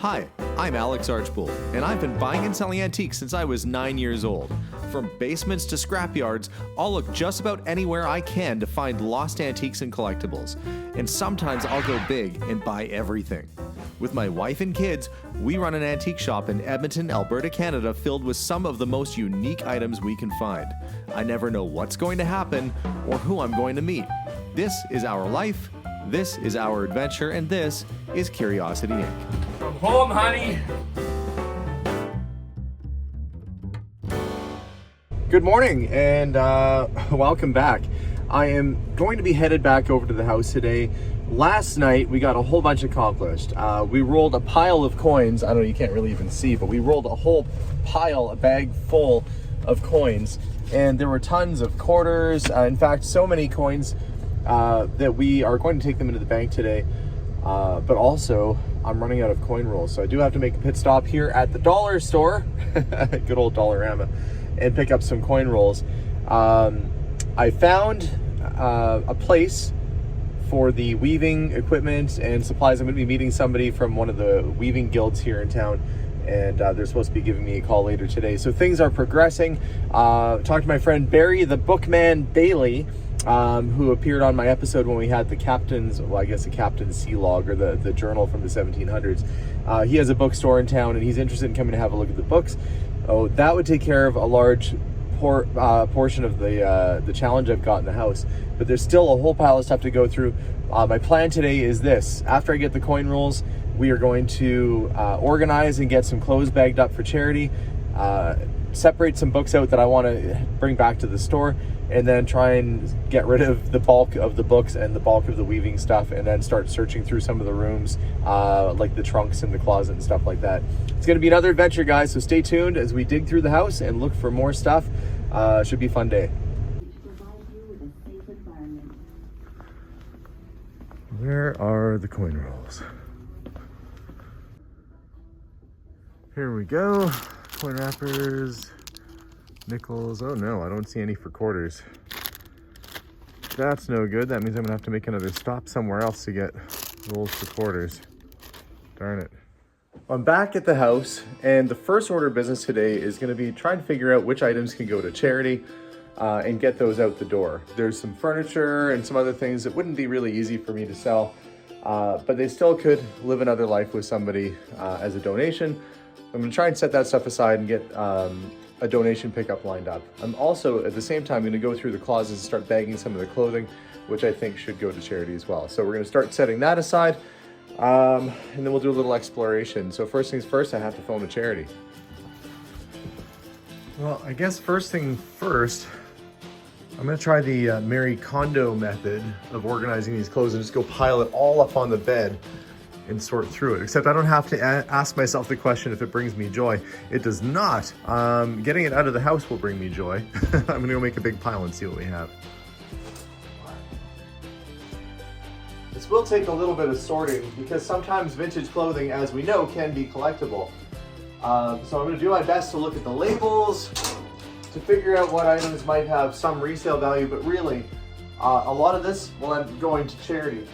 Hi, I'm Alex Archbold, and I've been buying and selling antiques since I was 9 years old. From basements to scrapyards, I'll look just about anywhere I can to find lost antiques and collectibles. And sometimes I'll go big and buy everything. With my wife and kids, we run an antique shop in Edmonton, Alberta, Canada, filled with some of the most unique items we can find. I never know what's going to happen or who I'm going to meet. This is our life, this is our adventure, and this is Curiosity Inc. From home, honey. Good morning and welcome back. I am going to be headed back over to the house today. Last night we got a whole bunch accomplished. We rolled a pile of coins. I don't know, you can't really even see, but we rolled a whole pile, a bag full of coins, and there were tons of quarters. In fact, so many coins that we are going to take them into the bank today. But also, I'm running out of coin rolls, so I do have to make a pit stop here at the dollar store, good old Dollarama, and pick up some coin rolls. I found a place for the weaving equipment and supplies. I'm going to be meeting somebody from one of the weaving guilds here in town, and they're supposed to be giving me a call later today. So things are progressing. Talked to my friend Barry, the Bookman Bailey, who appeared on my episode when we had the captain's, well, I guess the captain's sea log, or the journal from the 1700s. He has a bookstore in town, and he's interested in coming to have a look at the books. Oh, that would take care of a large portion of the challenge I've got in the house, but there's still a whole pile of stuff to go through. My plan today is this: after I get the coin rolls, we are going to organize and get some clothes bagged up for charity, separate some books out that I want to bring back to the store, and then try and get rid of the bulk of the books and the bulk of the weaving stuff, and then start searching through some of the rooms, like the trunks and the closet and stuff like that. It's going to be another adventure, guys, so stay tuned as we dig through the house and look for more stuff. Should be a fun day. Where are the coin rolls? Here we go. Coin wrappers, nickels. Oh no, I don't see any for quarters. That's no good. That means I'm gonna have to make another stop somewhere else to get rolls for quarters. Darn it. I'm back at the house, and the first order of business today is gonna be trying to figure out which items can go to charity and get those out the door. There's some furniture and some other things that wouldn't be really easy for me to sell, but they still could live another life with somebody as a donation. I'm gonna try and set that stuff aside and get a donation pickup lined up. I'm also, at the same time, gonna go through the closets and start bagging some of the clothing, which I think should go to charity as well. So we're gonna start setting that aside, and then we'll do a little exploration. So first things first, I have to phone a charity. Well, I guess first thing first, I'm gonna try the Marie Kondo method of organizing these clothes and just go pile it all up on the bed and sort through it. Except I don't have to ask myself the question if it brings me joy. It does not. Getting it out of the house will bring me joy. I'm gonna go make a big pile and see what we have. This will take a little bit of sorting because sometimes vintage clothing, as we know, can be collectible. So I'm gonna do my best to look at the labels, to figure out what items might have some resale value, but really, a lot of this will end up going to charity,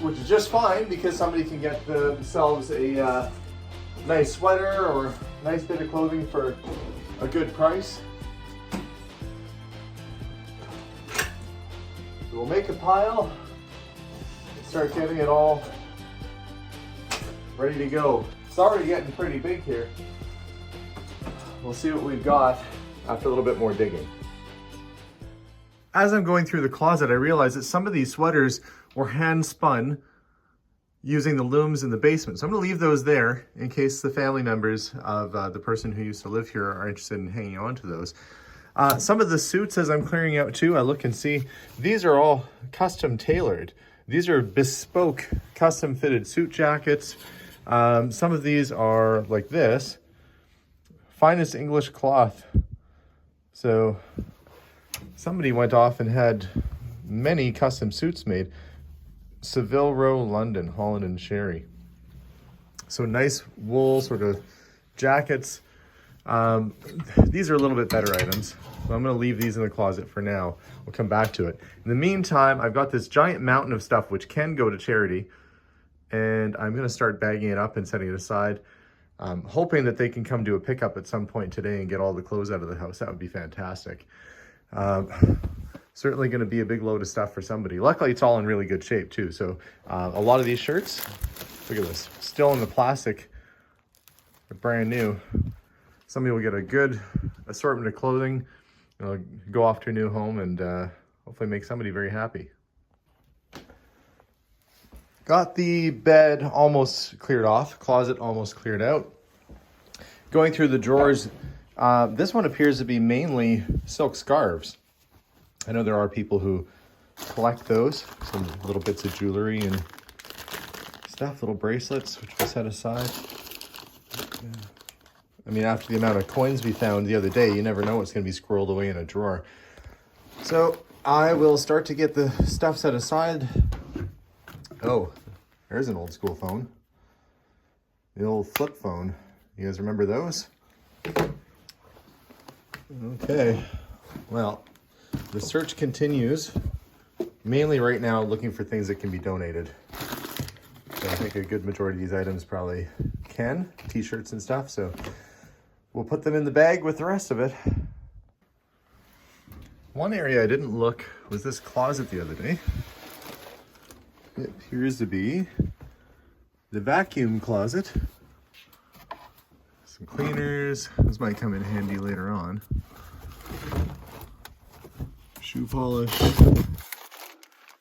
which is just fine because somebody can get themselves a nice sweater or a nice bit of clothing for a good price. So we'll make a pile and start getting it all ready to go. It's already getting pretty big here. We'll see what we've got after a little bit more digging. As I'm going through the closet, I realized that some of these sweaters were hand spun using the looms in the basement. So I'm gonna leave those there in case the family members of the person who used to live here are interested in hanging on to those. Some of the suits, as I'm clearing out too, I look and see, these are all custom tailored. These are bespoke, custom fitted suit jackets. Some of these are like this, finest English cloth. So somebody went off and had many custom suits made. Savile Row, London, Holland and Sherry. So nice wool sort of jackets. These are a little bit better items. So I'm gonna leave these in the closet for now. We'll come back to it. In the meantime, I've got this giant mountain of stuff which can go to charity. and I'm gonna start bagging it up and setting it aside. Hoping that they can come do a pickup at some point today and get all the clothes out of the house. That would be fantastic. Certainly going to be a big load of stuff for somebody. Luckily, it's all in really good shape too. So a lot of these shirts, look at this, still in the plastic, they're brand new. Somebody will get a good assortment of clothing, go off to a new home, and hopefully make somebody very happy. Got the bed almost cleared off, closet almost cleared out. Going through the drawers, this one appears to be mainly silk scarves. I know there are people who collect those, some little bits of jewelry and stuff, little bracelets, which we'll set aside. I mean, after the amount of coins we found the other day, you never know what's going to be squirreled away in a drawer. So I will start to get the stuff set aside. Oh, there's an old school phone. The old flip phone. You guys remember those? Okay, well, the search continues. Mainly right now looking for things that can be donated. So I think a good majority of these items probably can, t-shirts and stuff, so we'll put them in the bag with the rest of it. One area I didn't look was this closet the other day. It appears to be the vacuum closet. Some cleaners. Those might come in handy later on. Shoe polish.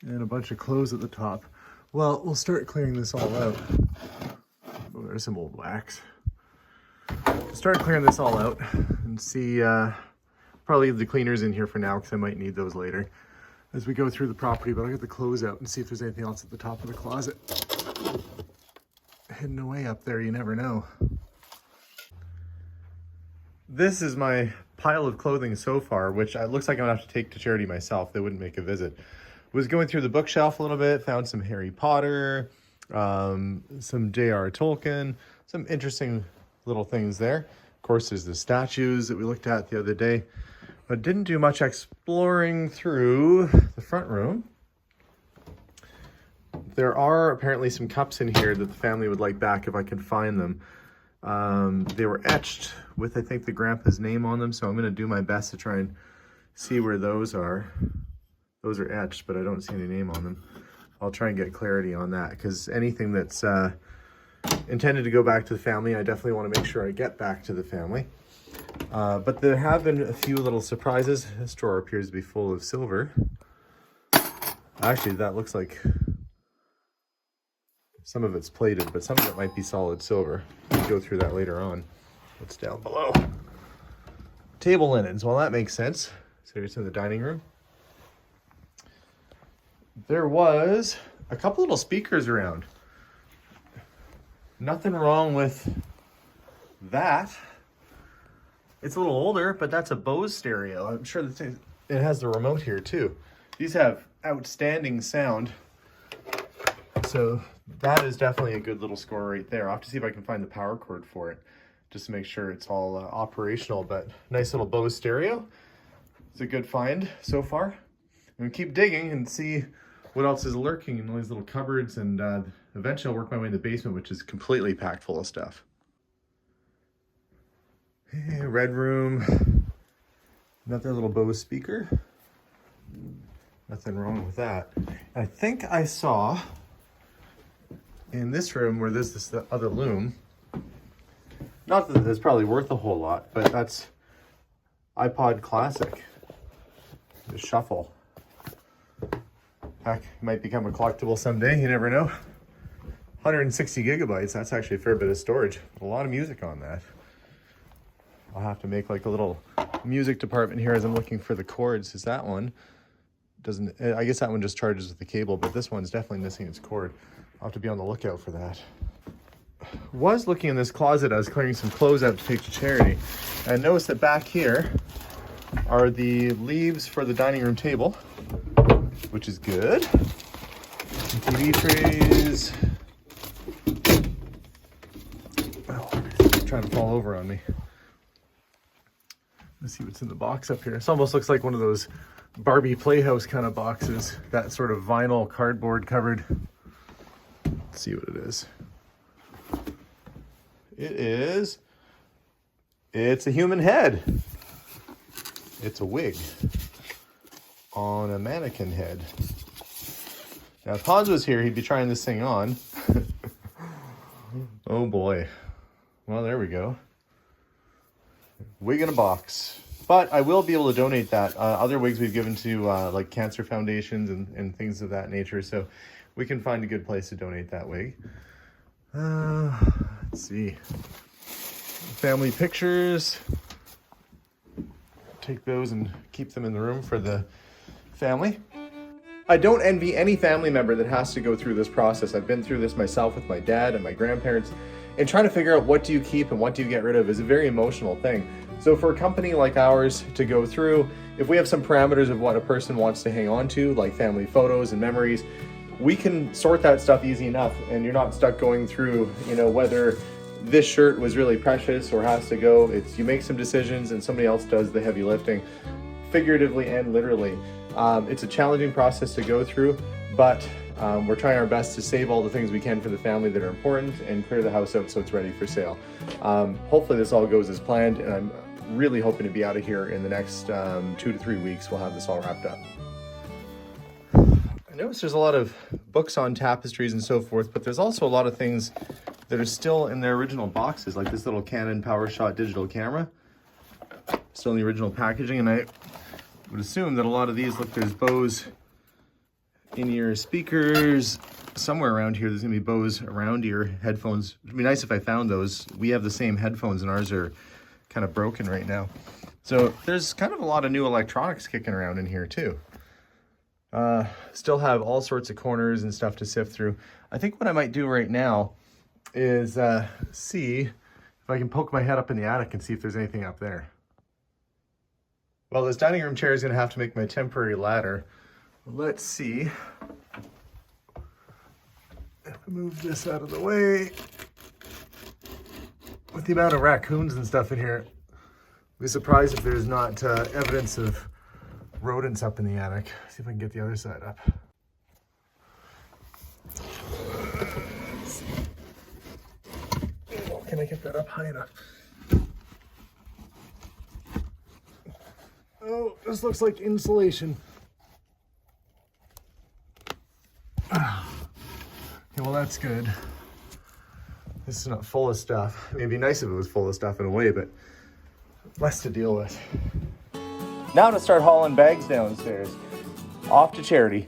And a bunch of clothes at the top. Well, we'll start clearing this all out. Oh, there's some old wax. Start clearing this all out and see, probably leave the cleaners in here for now because I might need those later as we go through the property, but I'll get the clothes out and see if there's anything else at the top of the closet. Hidden away up there, you never know. This is my pile of clothing so far, which it looks like I'm gonna have to take to charity myself. They wouldn't make a visit. Was going through the bookshelf a little bit, found some Harry Potter, some J.R. Tolkien, some interesting little things there. Of course, there's the statues that we looked at the other day, but didn't do much exploring through the front room. There are apparently some cups in here that the family would like back if I can find them. They were etched with, I think, the grandpa's name on them, so I'm going to do my best to try and see where those are. Those are etched, but I don't see any name on them. I'll try and get clarity on that, because anything that's intended to go back to the family, I definitely want to make sure I get back to the family. But there have been a few little surprises. This drawer appears to be full of silver. Actually, that looks like some of it's plated, but some of it might be solid silver. We'll go through that later on. What's down below? Table linens. Well, that makes sense. So here's in the dining room. There was a couple little speakers around. Nothing wrong with that. It's a little older, but that's a Bose stereo. I'm sure that it has the remote here too. These have outstanding sound. So that is definitely a good little score right there. I'll have to see if I can find the power cord for it, just to make sure it's all operational, but nice little Bose stereo. It's a good find so far. I'm gonna keep digging and see what else is lurking in all these little cupboards, and eventually I'll work my way in the basement, which is completely packed full of stuff. Hey, red room. Another little Bose speaker. Nothing wrong with that. I think I saw in this room where there's this other loom. Not that it's probably worth a whole lot, but that's iPod Classic. The shuffle. Heck, might become a collectible someday, you never know. 160 gigabytes, that's actually a fair bit of storage. A lot of music on that. I'll have to make like a little music department here as I'm looking for the cords. Is that one? Doesn't, I guess that one just charges with the cable, but this one's definitely missing its cord. I'll have to be on the lookout for that. Was looking in this closet, I was clearing some clothes out to take to charity, and noticed that back here are the leaves for the dining room table, which is good. Some TV trays. Oh, it's trying to fall over on me. Let's see what's in the box up here. This almost looks like one of those Barbie Playhouse kind of boxes. That sort of vinyl cardboard covered see what it is. It's a human head. It's a wig on a mannequin head. Now, if Hans was here, he'd be trying this thing on. Oh boy. Well, there we go. Wig in a box. But I will be able to donate that. Other wigs we've given to like cancer foundations and things of that nature. So we can find a good place to donate that wig. Let's see. Family pictures. Take those and keep them in the room for the family. I don't envy any family member that has to go through this process. I've been through this myself with my dad and my grandparents, and trying to figure out what do you keep and what do you get rid of is a very emotional thing. So for a company like ours to go through, if we have some parameters of what a person wants to hang on to, like family photos and memories, we can sort that stuff easy enough, and you're not stuck going through, you know, whether this shirt was really precious or has to go. It's you make some decisions and somebody else does the heavy lifting, figuratively and literally. It's a challenging process to go through, but we're trying our best to save all the things we can for the family that are important and clear the house out so it's ready for sale. Hopefully this all goes as planned, and I'm really hoping to be out of here in the next 2 to 3 weeks. We'll have this all wrapped up. I noticed there's a lot of books on tapestries and so forth, but there's also a lot of things that are still in their original boxes, like this little Canon PowerShot digital camera, still in the original packaging. And I would assume that a lot of these, look, there's Bose in-ear speakers. Somewhere around here, there's gonna be Bose around-ear headphones. It'd be nice if I found those. We have the same headphones and ours are kind of broken right now. So there's kind of a lot of new electronics kicking around in here too. Still have all sorts of corners and stuff to sift through. I think what I might do right now is see if I can poke my head up in the attic and see if there's anything up there. Well, this dining room chair is gonna have to make my temporary ladder. Let's see. If I move this out of the way. With the amount of raccoons and stuff in here, I'd be surprised if there's not evidence of rodents up in the attic. See if I can get the other side up. Can I get that up high enough? Oh, this looks like insulation. Okay, well that's good. This is not full of stuff. I mean, it'd be nice if it was full of stuff in a way, but less to deal with. Now to start hauling bags downstairs. Off to charity.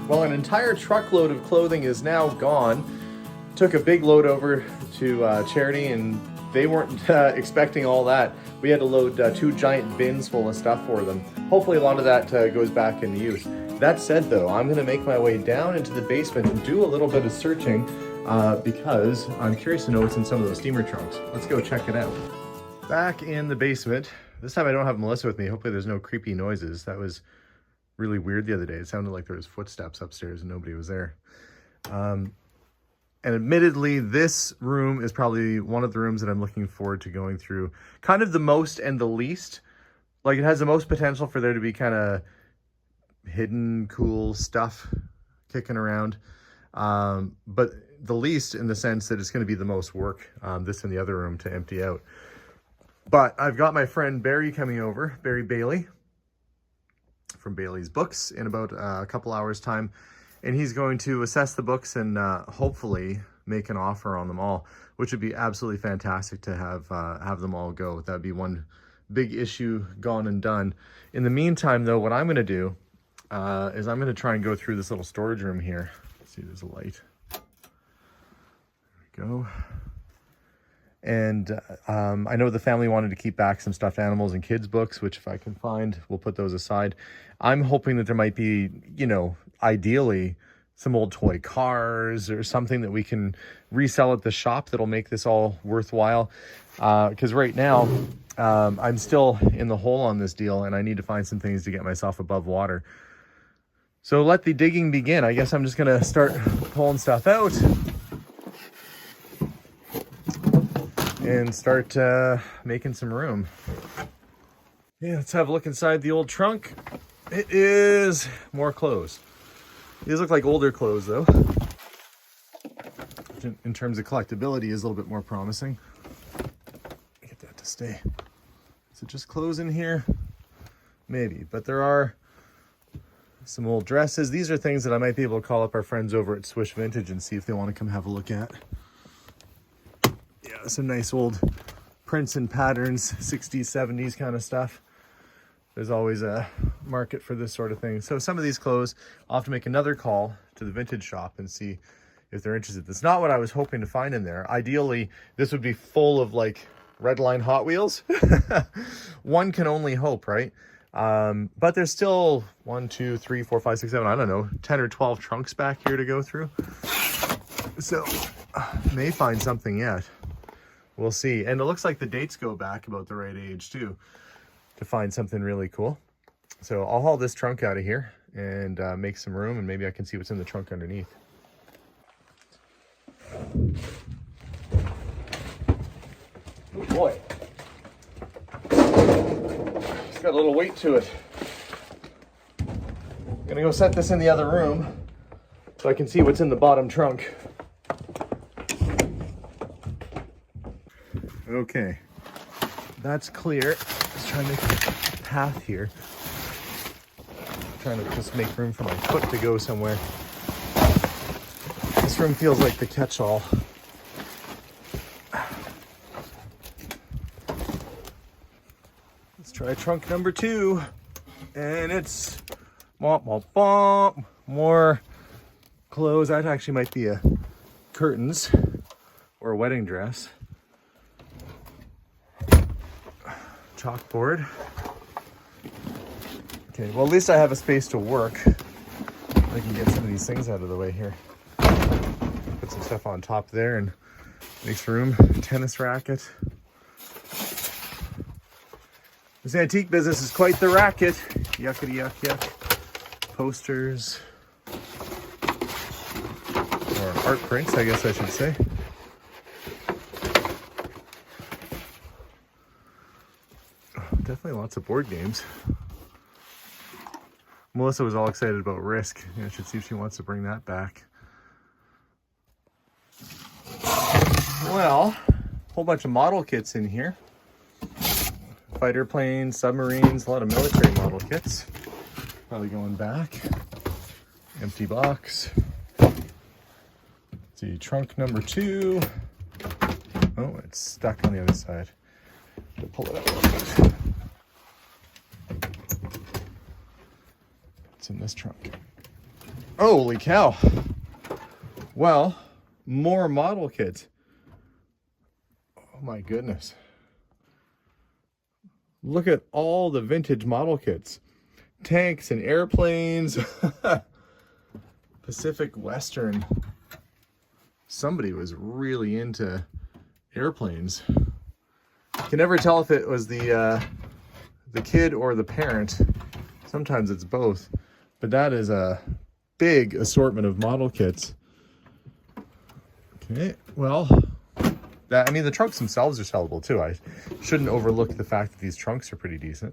Well, an entire truckload of clothing is now gone. Took a big load over to charity, and they weren't expecting all that. We had to load 2 giant bins full of stuff for them. Hopefully a lot of that goes back into use. That said though, I'm gonna make my way down into the basement and do a little bit of searching because I'm curious to know what's in some of those steamer trunks. Let's go check it out. Back in the basement. This time I don't have Melissa with me. Hopefully there's no creepy noises. That was really weird the other day. It sounded like there was footsteps upstairs and nobody was there. And admittedly, this room is probably one of the rooms that I'm looking forward to going through. Kind of the most and the least. Like, it has the most potential for there to be kind of hidden, cool stuff kicking around. But the least in the sense that it's going to be the most work, this and the other room, to empty out. But I've got my friend Barry coming over, Barry Bailey, from Bailey's Books, in about a couple hours' time. And he's going to assess the books and hopefully make an offer on them all, which would be absolutely fantastic to have them all go. That'd be one big issue gone and done. In the meantime, though, what I'm going to do is I'm going to try and go through this little storage room here. Let's see, there's a light. There we go. And I know the family wanted to keep back some stuffed animals and kids' books, which if I can find, we'll put those aside. I'm hoping that there might be, you know, ideally some old toy cars or something that we can resell at the shop that'll make this all worthwhile. Because right now, I'm still in the hole on this deal and I need to find some things to get myself above water. So let the digging begin. I guess I'm just going to start pulling stuff out and start making some room. Yeah, let's have a look inside the old trunk. It is more clothes. These look like older clothes though. In terms of collectability is a little bit more promising. Get that to stay. Is it just clothes in here? Maybe, but there are some old dresses. These are things that I might be able to call up our friends over at Swish Vintage and see if they want to come have a look at. Yeah, some nice old prints and patterns, 60s, 70s kind of stuff. There's always a market for this sort of thing. So some of these clothes, I'll have to make another call to the vintage shop and see if they're interested. That's not what I was hoping to find in there. Ideally, this would be full of like Redline Hot Wheels. One can only hope, right? But there's still 1, 2, 3, 4, 5, 6, 7, I don't know, 10 or 12 trunks back here to go through. So may find something yet. We'll see. And it looks like the dates go back about the right age too, to find something really cool. So I'll haul this trunk out of here and make some room, and maybe I can see what's in the trunk underneath. Oh boy. It's got a little weight to it. I'm gonna go set this in the other room so I can see what's in the bottom trunk. Okay, that's clear. Let's try and make a path here. I'm trying to just make room for my foot to go somewhere. This room feels like the catch-all. Let's try trunk number 2. And it's more clothes. That actually might be a curtains or a wedding dress. Chalkboard. Okay, well at least I have a space to work. I can get some of these things out of the way here. Put some stuff on top there and makes room. Tennis racket. This antique business is quite the racket. Yuckity yuck yuck. Posters. Or art prints, I guess I should say. Definitely lots of board games. Melissa was all excited about Risk. I should see if she wants to bring that back. Well, a whole bunch of model kits in here. Fighter planes, submarines, a lot of military model kits. Probably going back. Empty box. Let's see, trunk number 2. Oh, it's stuck on the other side. To pull it out a little bit. What's in this trunk? Holy cow! Well, more model kits. Oh my goodness. Look at all the vintage model kits. Tanks and airplanes. Pacific Western. Somebody was really into airplanes. You can never tell if it was the kid or the parent. Sometimes it's both. But that is a big assortment of model kits. Okay, well, I mean, the trunks themselves are sellable too. I shouldn't overlook the fact that these trunks are pretty decent.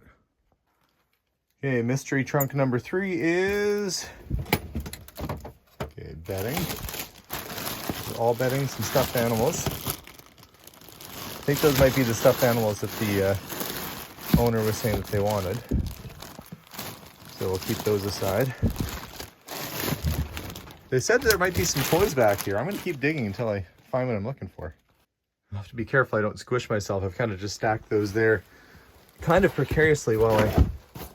Okay, mystery trunk number 3 is... Okay, bedding. All bedding, some stuffed animals. I think those might be the stuffed animals that the owner was saying that they wanted. So we'll keep those aside. They said there might be some toys back here. I'm going to keep digging until I find what I'm looking for. I'll have to be careful I don't squish myself. I've kind of just stacked those there kind of precariously while I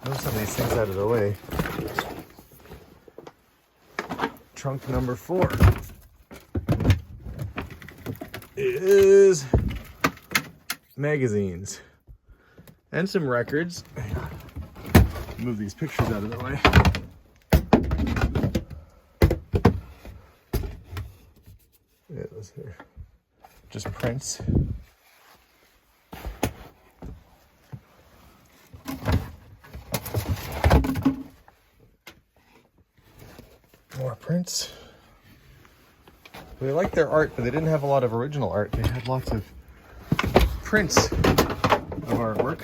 move some of these things out of the way. Trunk number 4 is magazines and some records. Move these pictures out of the way. Yeah, those here. Just prints. More prints. They liked their art, but they didn't have a lot of original art. They had lots of prints of artwork.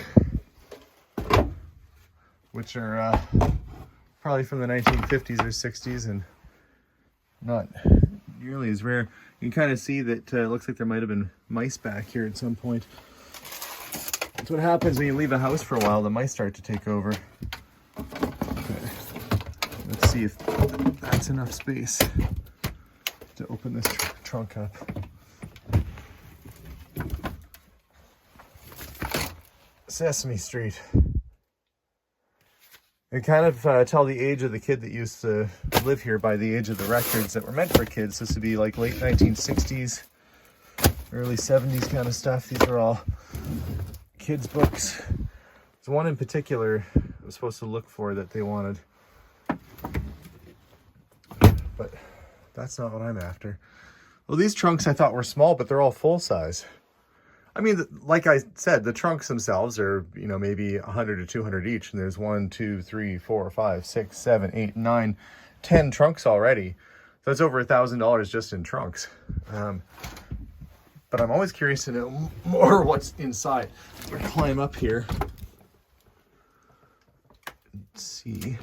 which are probably from the 1950s or 60s and not nearly as rare. You can kind of see that it looks like there might have been mice back here at some point. That's what happens when you leave a house for a while. The mice start to take over. Okay. Let's see if that's enough space to open this trunk up. Sesame Street. You kind of tell the age of the kid that used to live here by the age of the records that were meant for kids. This would be like late 1960s, early 70s kind of stuff. These are all kids' books. There's one in particular I was supposed to look for that they wanted, but that's not what I'm after. Well, these trunks I thought were small, but they're all full size. I mean, like I said, the trunks themselves are, you know, maybe 100 or 200 each. And there's 1, 2, 3, 4, 5, 6, 7, 8, 9, 10 trunks already. So that's over $1,000 just in trunks. But I'm always curious to know more what's inside. I'm gonna climb up here. Let's see.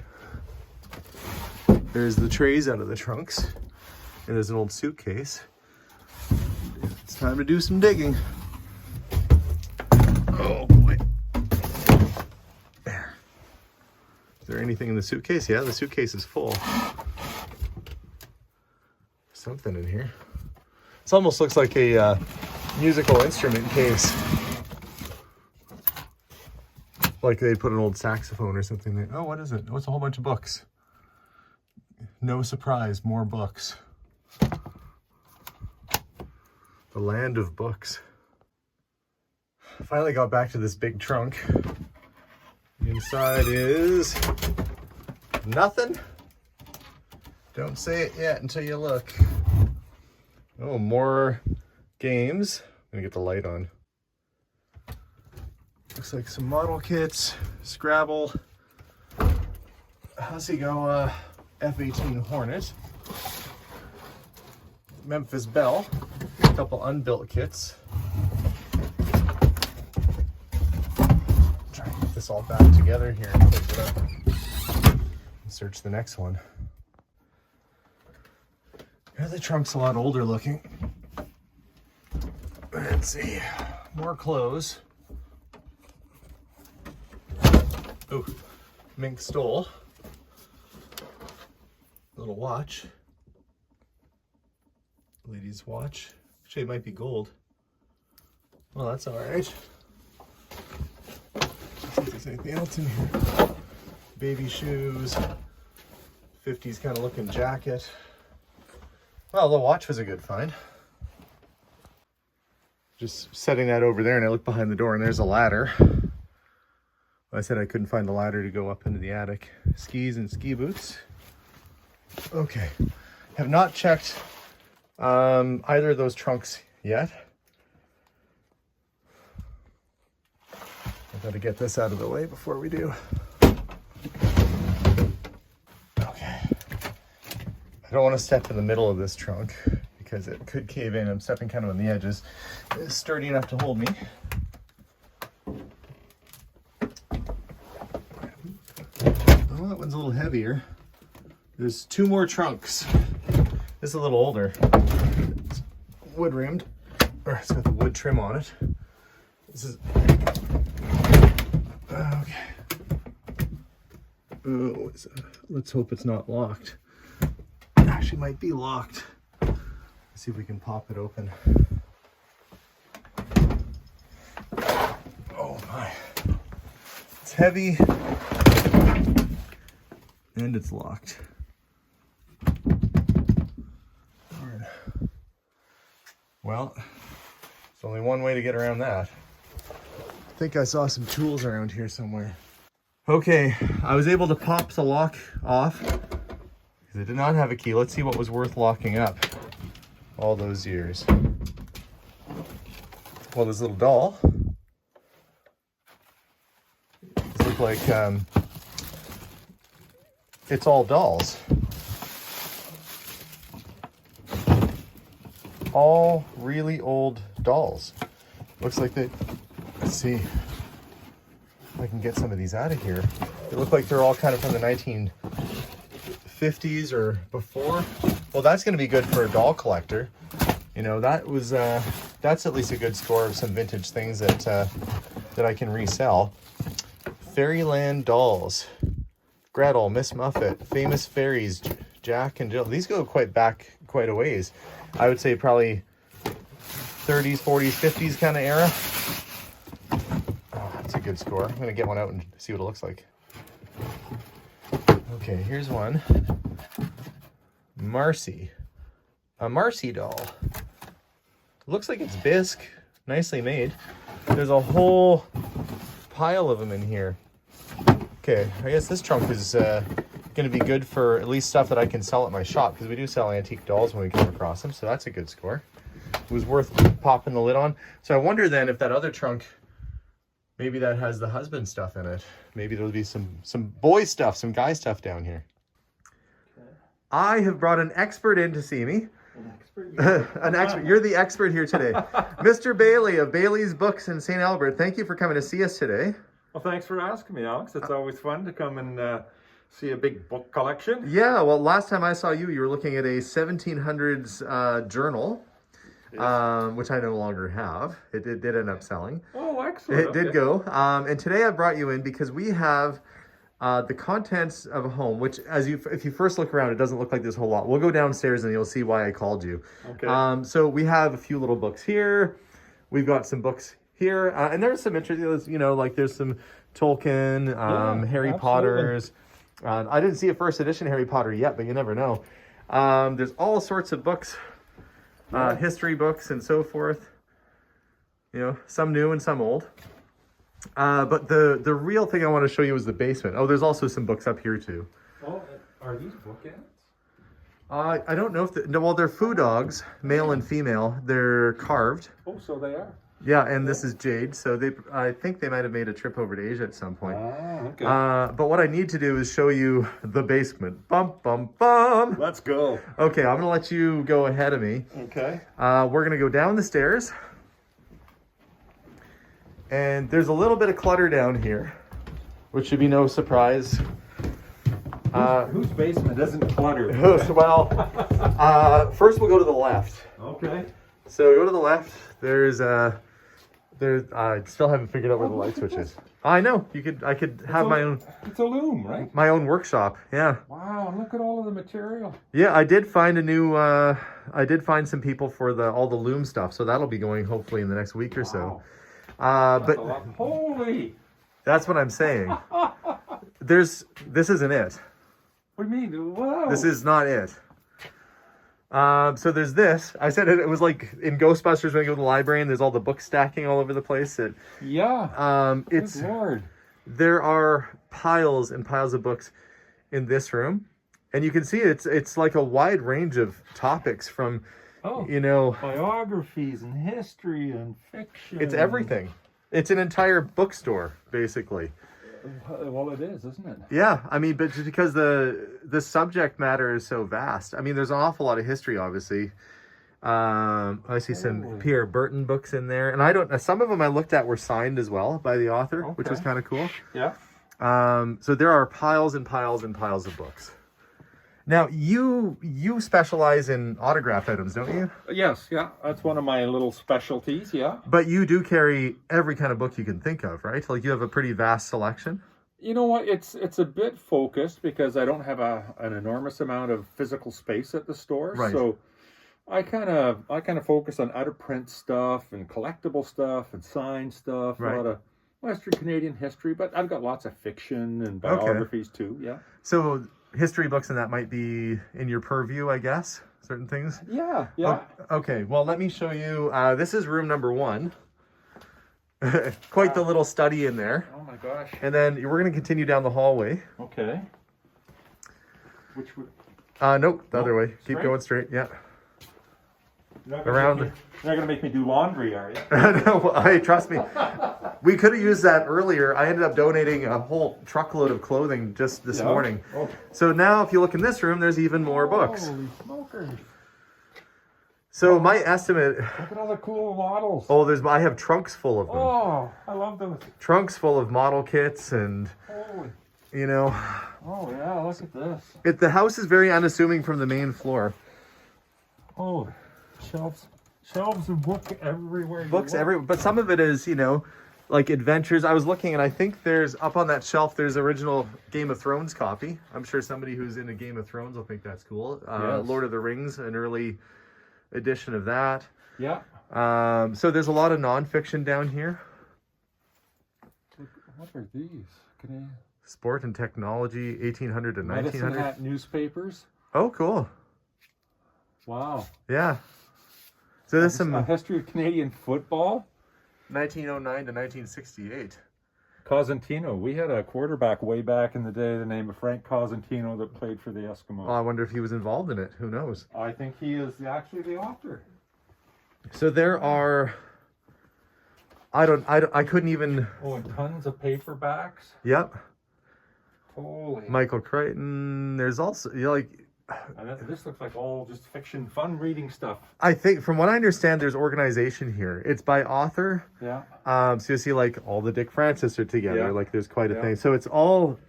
There's the trays out of the trunks. And there's an old suitcase. It's time to do some digging. Oh boy. There. Is there anything in the suitcase? Yeah, the suitcase is full. Something in here. This almost looks like a musical instrument case. Like they'd put an old saxophone or something there. Oh, what is it? Oh, it's a whole bunch of books. No surprise, more books. The land of books. Finally got back to this big trunk. Inside is nothing. Don't say it yet until you look. Oh, more games. I'm gonna get the light on. Looks like some model kits, Scrabble, Hussey-Go F-18 Hornet, Memphis Belle, a couple unbuilt kits. Try and get this all back together here and close it up. Search the next one. Here, the trunk's a lot older looking. Let's see, more clothes. Oh, mink stole. Little watch. Lady's watch. Actually, it might be gold. Well, that's all right. Let's see if there's anything else in here. Baby shoes. 50s kind of looking jacket. Well, the watch was a good find. Just setting that over there, and I look behind the door, and there's a ladder. I said I couldn't find the ladder to go up into the attic. Skis and ski boots. Okay. Have not checked either of those trunks yet. I've got to get this out of the way before we do. Okay. I don't want to step in the middle of this trunk because it could cave in. I'm stepping kind of on the edges. It's sturdy enough to hold me. Oh, that one's a little heavier. There's 2 more trunks. This is a little older. It's wood rimmed, or it's got the wood trim on it. This is okay. Oh, let's hope it's not locked. It actually might be locked. Let's see if we can pop it open. Oh my. It's heavy. And it's locked. Darn. Well, there's only one way to get around that. I think I saw some tools around here somewhere. Okay, I was able to pop the lock off because I did not have a key. Let's see what was worth locking up all those years. Well, this little doll. These look like it's all dolls. All really old dolls. Looks like they, let's see if I can get some of these out of here. They look like they're all kind of from the 1950s or before. Well, that's going to be good for a doll collector. You know, that's at least a good score of some vintage things that I can resell. Fairyland dolls. Gretel, Miss Muffet, Famous Fairies, Jack and Jill. These go quite a ways. I would say probably 30s, 40s, 50s kind of era. Oh, that's a good score. I'm going to get one out and see what it looks like. Okay, here's one. Marcy. A Marcy doll. Looks like it's bisque. Nicely made. There's a whole pile of them in here. Okay, I guess this trunk is going to be good for at least stuff that I can sell at my shop, because we do sell antique dolls when we come across them, so that's a good score. It was worth popping the lid on. So I wonder then if that other trunk, maybe that has the husband stuff in it. Maybe there'll be some boy stuff, some guy stuff down here. Okay. I have brought an expert in to see me. An expert? An expert. You're the expert here today. Mr. Bailey of Bailey's Books in St. Albert, thank you for coming to see us today. Well, thanks for asking me, Alex. It's always fun to come and see a big book collection. Yeah, well, last time I saw you, you were looking at a 1700s journal, yes. Which I no longer have. It did end up selling. Oh, excellent. It did go. And today I brought you in because we have the contents of a home, which if you first look around, it doesn't look like this whole lot. We'll go downstairs and you'll see why I called you. Okay. So we have a few little books here. We've got some books here, and there's some interesting, you know, like there's some Tolkien, Harry Potter's. I didn't see a first edition Harry Potter yet, but you never know. There's all sorts of books, history books and so forth. You know, some new and some old. But the real thing I want to show you is the basement. Oh, there's also some books up here too. Oh, are these bookends? I don't know if well, they're foo dogs, male and female. They're carved. Oh, so they are. Yeah, and this is Jade, so I think they might have made a trip over to Asia at some point. Okay. But what I need to do is show you the basement. Bum, bum, bum. Let's go. Okay, I'm going to let you go ahead of me. Okay. We're going to go down the stairs. And there's a little bit of clutter down here, which should be no surprise. Whose basement isn't cluttered? Well, first we'll go to the left. Okay. So go to the left. I still haven't figured out where the light switch is. I know. I could have my own. It's a loom, right? My own workshop. Yeah. Wow! Look at all of the material. Yeah, I did find I did find some people for all the loom stuff, so that'll be going hopefully in the next week or so. But holy! That's what I'm saying. This isn't it. What do you mean? Wow! This is not it. So there's this. I said it was like in Ghostbusters when you go to the library and there's all the books stacking all over the place. Yeah. It's Good Lord. There are piles and piles of books in this room, and you can see it's like a wide range of topics from, you know, biographies and history and fiction. It's everything. It's an entire bookstore basically. Well, it is, isn't it? Yeah, I mean, but just because the subject matter is so vast. I mean, there's an awful lot of history, obviously. I see some Pierre Burton books in there, and some of them I looked at were signed as well by the author, which was kind of cool. Yeah. So there are piles and piles and piles of books. Now, you specialize in autographed items, don't you? Yes, yeah. That's one of my little specialties, yeah. But you do carry every kind of book you can think of, right? Like you have a pretty vast selection. You know what? It's a bit focused because I don't have an enormous amount of physical space at the store. Right. So I kind of focus on out of print stuff and collectible stuff and signed stuff, right. A lot of Western Canadian history, but I've got lots of fiction and biographies too, yeah. So history books and that might be in your purview, I guess, certain things. Yeah. Okay, well, let me show you. This is room number 1. Quite the little study in there. Oh my gosh. And then we're going to continue down the hallway. Okay. Which would? Nope, the other way. Keep going straight. Yeah. Around. You're not gonna make me do laundry, are you? No, trust me. We could have used that earlier. I ended up donating a whole truckload of clothing just this morning. Oh. So now, if you look in this room, there's even more books. Holy smokers! So my estimate. Look at all the cool models. Oh, I have trunks full of them. Oh, I love those. Trunks full of model kits and. Holy. You know, Oh yeah, look at this. the house is very unassuming from the main floor. Oh, shelves of book everywhere. Books everywhere, but some of it is, you know, like adventures. I was looking, and I think there's up on that shelf. There's original Game of Thrones copy. I'm sure somebody who's into Game of Thrones will think that's cool. Yes. Lord of the Rings, an early edition of that. Yeah. So there's a lot of nonfiction down here. What are these? Can Sport and technology, 1800 to I... Medicine 1900. Hat newspapers. Oh, cool. Wow. Yeah. So there's A some history of Canadian football. 1909 to 1968. Cosentino. We had a quarterback way back in the day, the name of Frank Cosentino, that played for the Eskimos. Oh, I wonder if he was involved in it. Who knows? I think he is actually the author. So there are. I couldn't even. Oh, and tons of paperbacks. Yep. Holy. Michael Crichton. There's also, you know, like, And this looks like all just fiction, fun reading stuff. I think from what I understand, there's organization here. It's by author. Yeah. So you see like all the Dick Francis are together. Yeah. Like there's quite a Yeah. thing. So it's all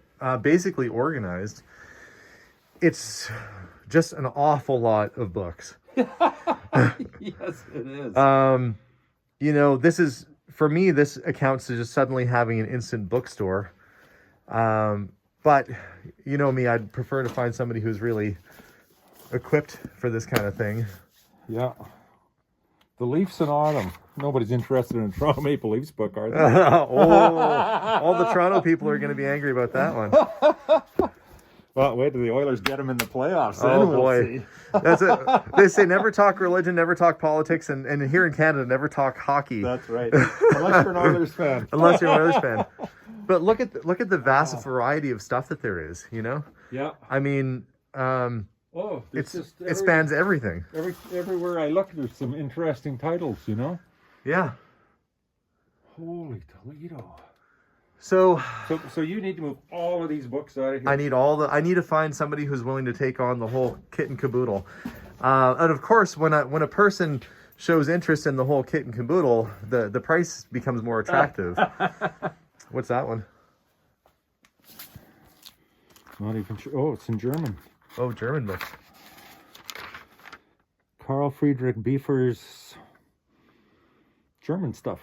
basically organized. It's just an awful lot of books. Yes, it is. You know, this is, for me, this accounts to just suddenly having an instant bookstore. But you know me, I'd prefer to find somebody who's really equipped for this kind of thing. Yeah. The Leafs in Autumn. Nobody's interested in a Toronto Maple Leafs book, are they? All the Toronto people are going to be angry about that one. Well, wait till the Oilers get them in the playoffs. Then Oh we'll boy, see. that's it. They say never talk religion, never talk politics, and here in Canada, never talk hockey. That's right. Unless you're an Oilers fan. Unless you're an Oilers fan. But look at the vast variety of stuff that there is. You know, Yeah. I mean, Oh, it spans everything. Everywhere I look, there's some interesting titles, you know? Yeah. Holy Toledo. So So you need to move all of these books out of here. I need to find somebody who's willing to take on the whole kit and caboodle. And of course, when a person shows interest in the whole kit and caboodle, the price becomes more attractive. What's that one? Not even sure. Oh, it's in German. Oh, German books. Carl Friedrich Beefer's German stuff.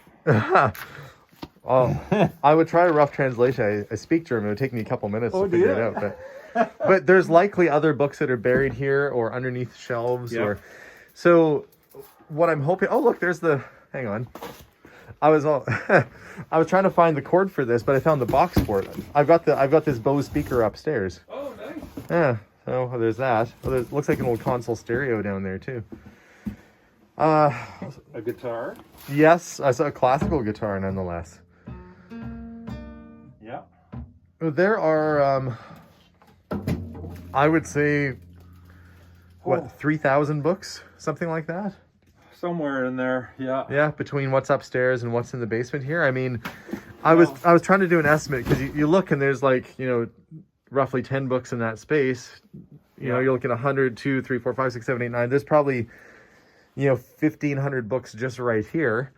Oh, I would try a rough translation. I speak German. It would take me a couple minutes to figure it out. But there's likely other books that are buried here or underneath shelves. Yeah. So what I'm hoping. Oh, look, there's the. Hang on. I was trying to find the cord for this, but I found the box for it. I've got this Bose speaker upstairs. Oh, nice. Yeah. So there's that. Oh, looks like an old console stereo down there too. A guitar. Yes, I saw a classical guitar nonetheless. Yeah. There are, I would say, Oh. 3,000 books, something like that. Somewhere in there. Yeah. Yeah, between what's upstairs and what's in the basement here. I mean, I was trying to do an estimate because you look and there's like, you know, roughly 10 books in that space. You know, you're looking at 100, 2, 3, 4, 5, 6, 7, 8, 9. There's probably, you know, 1,500 books just right here.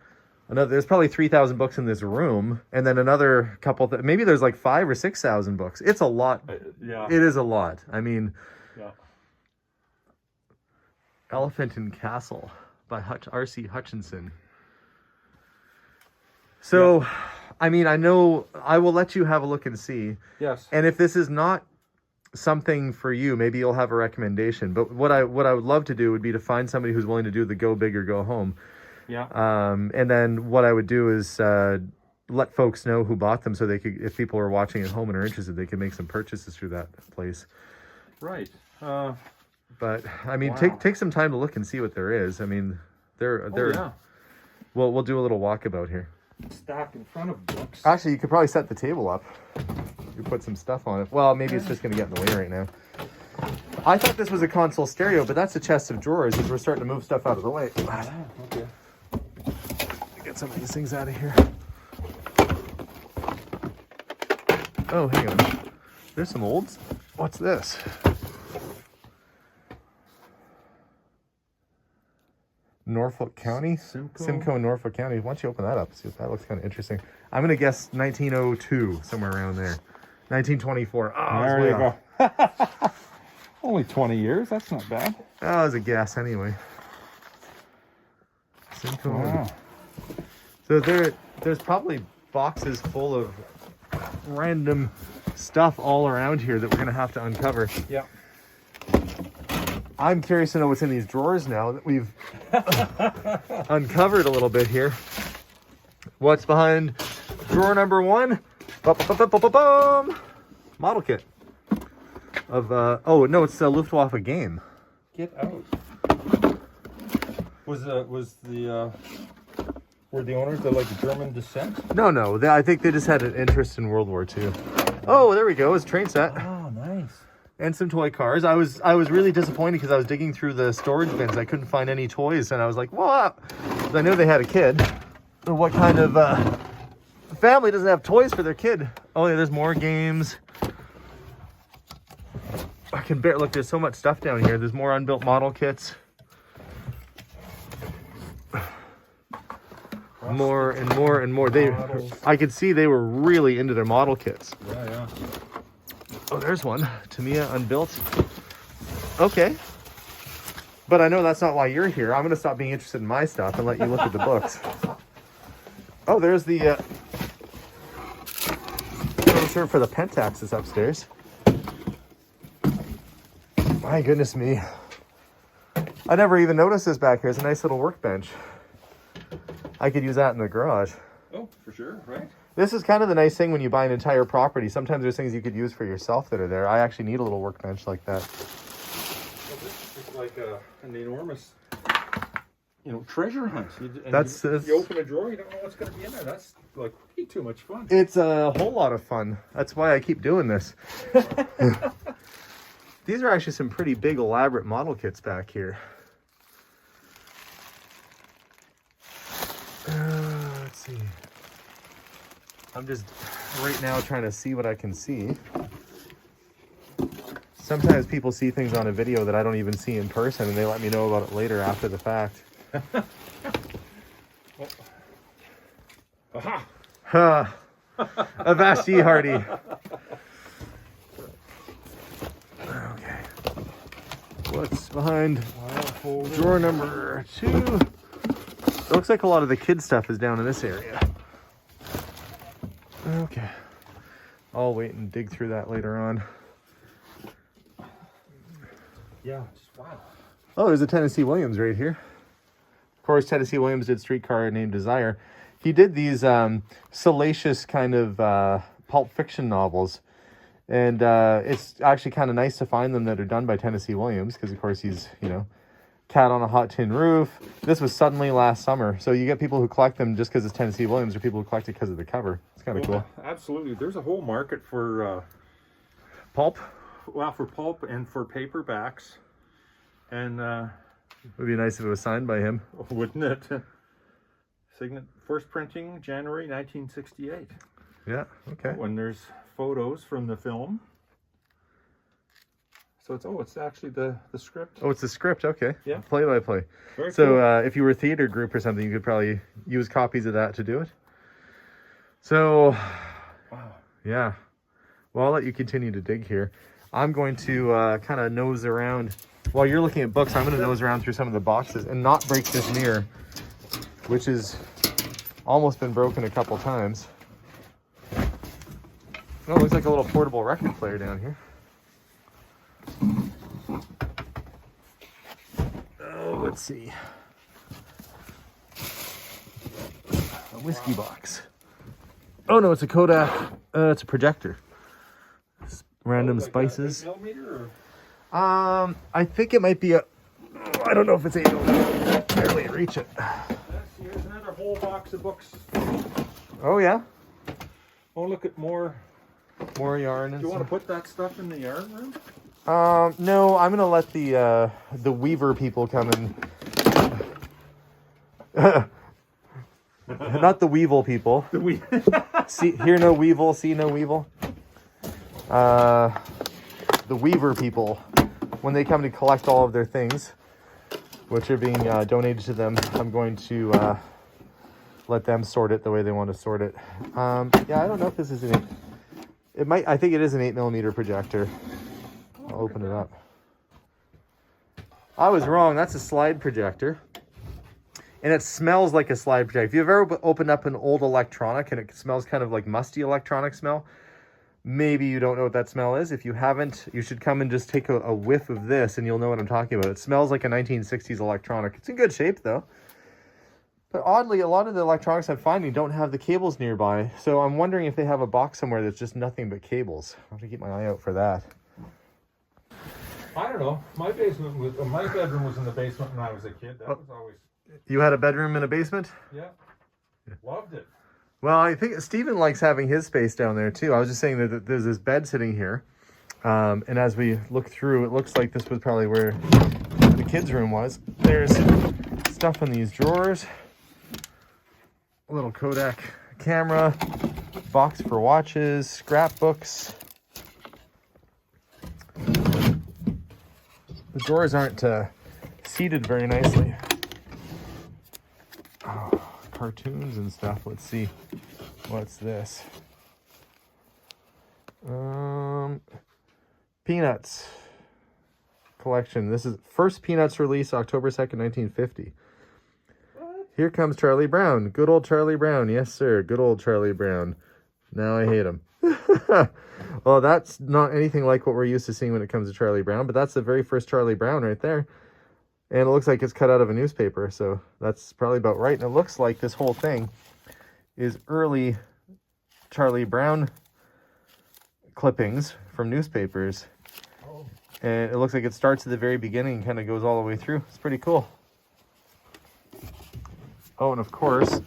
There's probably 3,000 books in this room, and then another couple. Maybe there's like 5,000 or 6,000 books. It's a lot. Yeah. It is a lot. I mean, Yeah. Elephant and Castle by R.C. Hutchinson. So, I mean, I know I will let you have a look and see. Yes. And if this is not something for you, maybe you'll have a recommendation. But what I would love to do would be to find somebody who's willing to do the go big or go home. Yeah. And then what I would do is let folks know who bought them, so they could, if people are watching at home and are interested, they can make some purchases through that place. Right. But I mean, Wow. take some time to look and see what there is. I mean, they're yeah. we'll do a little walkabout here. Stacked in front of books. Actually, you could probably set the table up. You put some stuff on it. Well, maybe it's just going to get in the way right now. I thought this was a console stereo, but that's a chest of drawers as we're starting to move stuff out of the way. Okay. Get some of these things out of here. Oh, hang on. There's some olds. What's this? Norfolk County? Simcoe, Norfolk County. Why don't you open that up? See if that looks kind of interesting. I'm going to guess 1902, somewhere around there. 1924. Oh, I was There way you off. go. Only 20 years. That's not bad. That was a guess anyway. Simcoe. Wow. So there's probably boxes full of random stuff all around here that we're gonna have to uncover. Yeah. I'm curious to know what's in these drawers now that we've uncovered a little bit here. What's behind drawer number 1? Ba-ba-ba-ba-ba-bum. Model kit of oh no, it's a Luftwaffe game. Get out. Were the owners of like German descent? No, I think they just had an interest in World War II. Oh, there we go. It's a train set Oh, nice. and some toy cars. I was really disappointed because I was digging through the storage bins. I couldn't find any toys, and I was like, "What?" I knew they had a kid. What kind of family doesn't have toys for their kid? Oh, yeah, there's more games. I can bear. Look, there's so much stuff down here. There's more unbuilt model kits. More and more and more. I could see they were really into their model kits. Yeah. Oh, there's one. Tamiya unbuilt. Okay. But I know that's not why you're here. I'm going to stop being interested in my stuff and let you look at the books. Oh, there's the brochure for the Pentax is upstairs. My goodness me. I never even noticed this back here. It's a nice little workbench. I could use that in the garage. Oh, for sure, right? This is kind of the nice thing when you buy an entire property. Sometimes there's things you could use for yourself that are there. I actually need a little workbench like that. Well, this is like an enormous, treasure hunt. You open a drawer, you don't know what's going to be in there. That's like way too much fun. It's a whole lot of fun. That's why I keep doing this. These are actually some pretty big, elaborate model kits back here. Let's see. I'm just right now trying to see what I can see. Sometimes people see things on a video that I don't even see in person, and they let me know about it later after the fact. Aha! Avast ye hearty. Okay. What's behind drawer number 2? It looks like a lot of the kid stuff is down in this area. Okay. I'll wait and dig through that later on. Yeah, just wow. Oh, there's a Tennessee Williams right here. Of course, Tennessee Williams did Streetcar Named Desire. He did these salacious kind of pulp fiction novels. And it's actually kind of nice to find them that are done by Tennessee Williams because, of course, he's, Cat on a Hot Tin Roof. This was suddenly last summer. So you get people who collect them just because it's Tennessee Williams or people who collect it because of the cover. It's kind of cool. Absolutely. There's a whole market for Pulp? Well, for pulp and for paperbacks. And It would be nice if it was signed by him. wouldn't it? First printing January 1968. Yeah, okay. When there's photos from the film. So it's actually the script. Oh, it's the script. Okay. Yeah. Play by play. Very So cool. if you were a theater group or something, you could probably use copies of that to do it. So, Wow. yeah. Well, I'll let you continue to dig here. I'm going to kind of nose around. While you're looking at books, I'm going to nose around through some of the boxes and not break this mirror, which has almost been broken a couple times. Oh, it looks like a little portable record player down here. Oh, let's see. A whiskey box. Oh no, it's a Kodak. It's a projector. Random Like spices. a 8mm I think it might be a. I don't know if it's 8mm. Barely reach it. Here's another whole box of books. Oh yeah. Oh, look at more. More yarn. Do And you want to put that stuff in the yarn room? No, I'm gonna let the Weaver people come and. Not the Weevil people. See, hear no Weevil, see no Weevil. The Weaver people, when they come to collect all of their things, which are being donated to them, I'm going to let them sort it the way they want to sort it. Yeah, I don't know if this is It might, I think it is an 8mm projector. I'll open it up. I was wrong, that's a slide projector. And it smells like a slide projector. If you've ever opened up an old electronic and it smells kind of like musty electronic smell, maybe you don't know what that smell is. If you haven't, you should come and just take a whiff of this and you'll know what I'm talking about. It smells like a 1960s electronic. It's in good shape though. But oddly, a lot of the electronics I'm finding don't have the cables nearby. So I'm wondering if they have a box somewhere that's just nothing but cables. I'll have to keep my eye out for that. I don't know. My bedroom was in the basement when I was a kid. That was always... You had a bedroom in a basement? Yeah. Loved it. Well, I think Stephen likes having his space down there too. I was just saying that there's this bed sitting here. And as we look through, it looks like this was probably where the kids' room was. There's stuff in these drawers. A little Kodak camera, box for watches, scrapbooks. The drawers aren't seated very nicely. Oh, cartoons and stuff. Let's see. What's this? Peanuts collection. This is first Peanuts release, October 2nd, 1950. Here comes Charlie Brown. Good old Charlie Brown. Yes, sir. Good old Charlie Brown. Now I hate him. Well, that's not anything like what we're used to seeing when it comes to Charlie Brown, but that's the very first Charlie Brown right there. And it looks like it's cut out of a newspaper, so that's probably about right. And it looks like this whole thing is early Charlie Brown clippings from newspapers. Oh. And it looks like it starts at the very beginning and kind of goes all the way through. It's pretty cool. Oh, and of course,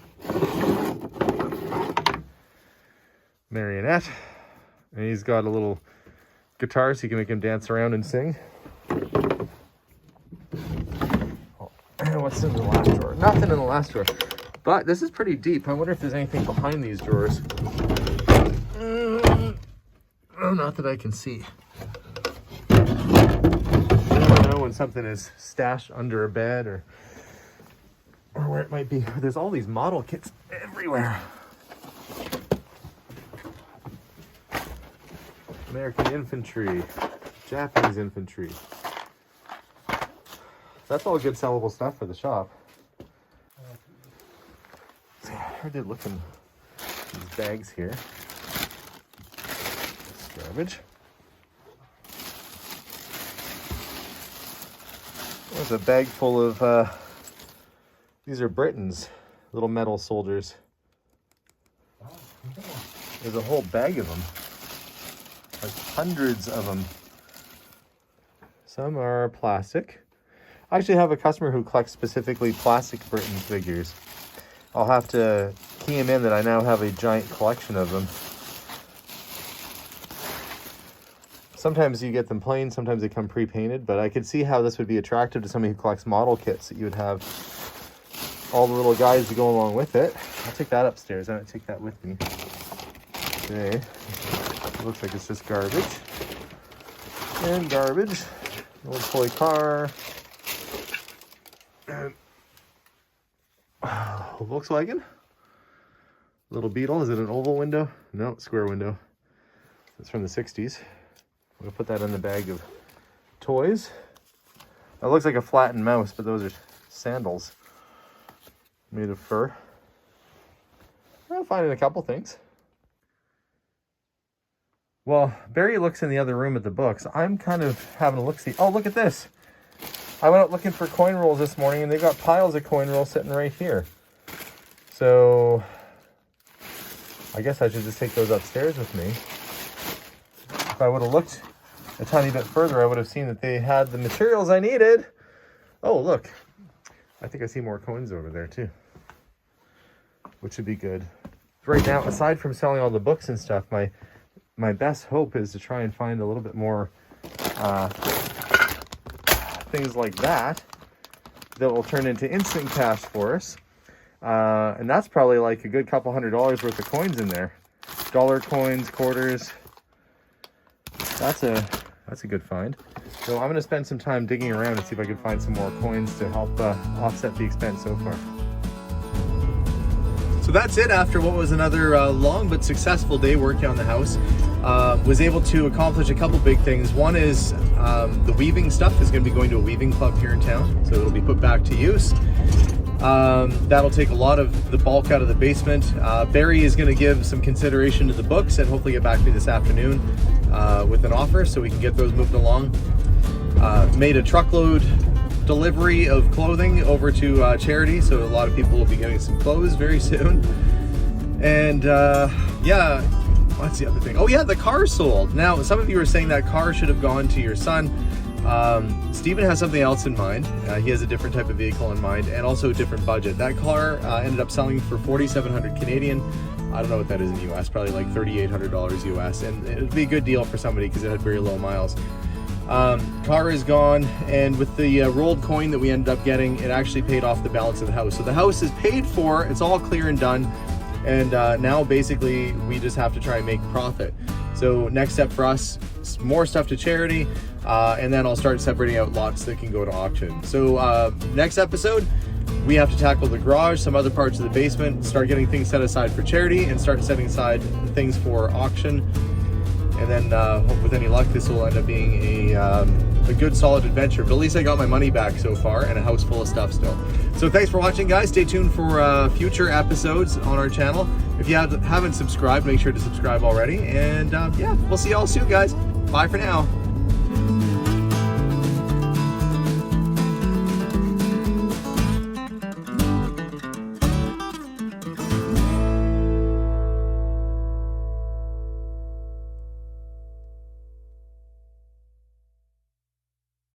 marionette. And he's got a little guitar so you can make him dance around and sing. Oh, what's in the last drawer? Nothing in the last drawer. But this is pretty deep. I wonder if there's anything behind these drawers. Oh, not that I can see. You never know when something is stashed under a bed or where it might be. There's all these model kits everywhere. American infantry, Japanese infantry. That's all good sellable stuff for the shop. I did look in these bags here. It's garbage. There's a bag full of these are Britons, little metal soldiers. There's a whole bag of them. Like hundreds of them. Some are plastic. I actually have a customer who collects specifically plastic Britain figures. I'll have to key him in that I now have a giant collection of them. Sometimes you get them plain, sometimes they come pre-painted, but I could see how this would be attractive to somebody who collects model kits, that you would have all the little guys to go along with it. I'll take that upstairs. I don't take that with me. Okay. It looks like it's just garbage. And garbage. Old toy car. And Volkswagen. Little Beetle. Is it an oval window? No, square window. It's from the 60s. I'm going to put that in the bag of toys. It looks like a flattened mouse, but those are sandals made of fur. I'll find a couple things. Well, Barry looks in the other room at the books. I'm kind of having a look-see. Oh, look at this. I went out looking for coin rolls this morning, and they've got piles of coin rolls sitting right here. So I guess I should just take those upstairs with me. If I would have looked a tiny bit further, I would have seen that they had the materials I needed. Oh, look. I think I see more coins over there too, which would be good. Right now, aside from selling all the books and stuff, my best hope is to try and find a little bit more things like that will turn into instant cash for us. And that's probably like a good couple $100 worth of coins in there. Dollar coins, quarters. That's a good find. So I'm going to spend some time digging around and see if I can find some more coins to help offset the expense so far. So that's it after what was another long but successful day working on the house. Was able to accomplish a couple big things. One is the weaving stuff is going to be going to a weaving club here in town, so it'll be put back to use. That'll take a lot of the bulk out of the basement. Barry is going to give some consideration to the books and hopefully get back to me this afternoon with an offer so we can get those moved along. Made a truckload delivery of clothing over to charity, so a lot of people will be getting some clothes very soon. And yeah, what's the other thing? Oh yeah, the car sold. Now, some of you are saying that car should have gone to your son. Stephen has something else in mind. He has a different type of vehicle in mind and also a different budget. That car ended up selling for 4,700 Canadian. I don't know what that is in US, probably like $3,800 US, and it would be a good deal for somebody because it had very low miles. Car is gone, and with the rolled coin that we ended up getting, it actually paid off the balance of the house. So the house is paid for, it's all clear and done, and now basically we just have to try and make profit. So next step for us, more stuff to charity, and then I'll start separating out lots that can go to auction. So next episode, we have to tackle the garage, some other parts of the basement, start getting things set aside for charity, and start setting aside things for auction. And then hope with any luck this will end up being a good solid adventure. But at least I got my money back so far and a house full of stuff still. So thanks for watching, guys. Stay tuned for future episodes on our channel. If you haven't subscribed, make sure to subscribe already. And yeah, we'll see y'all soon, guys. Bye for now.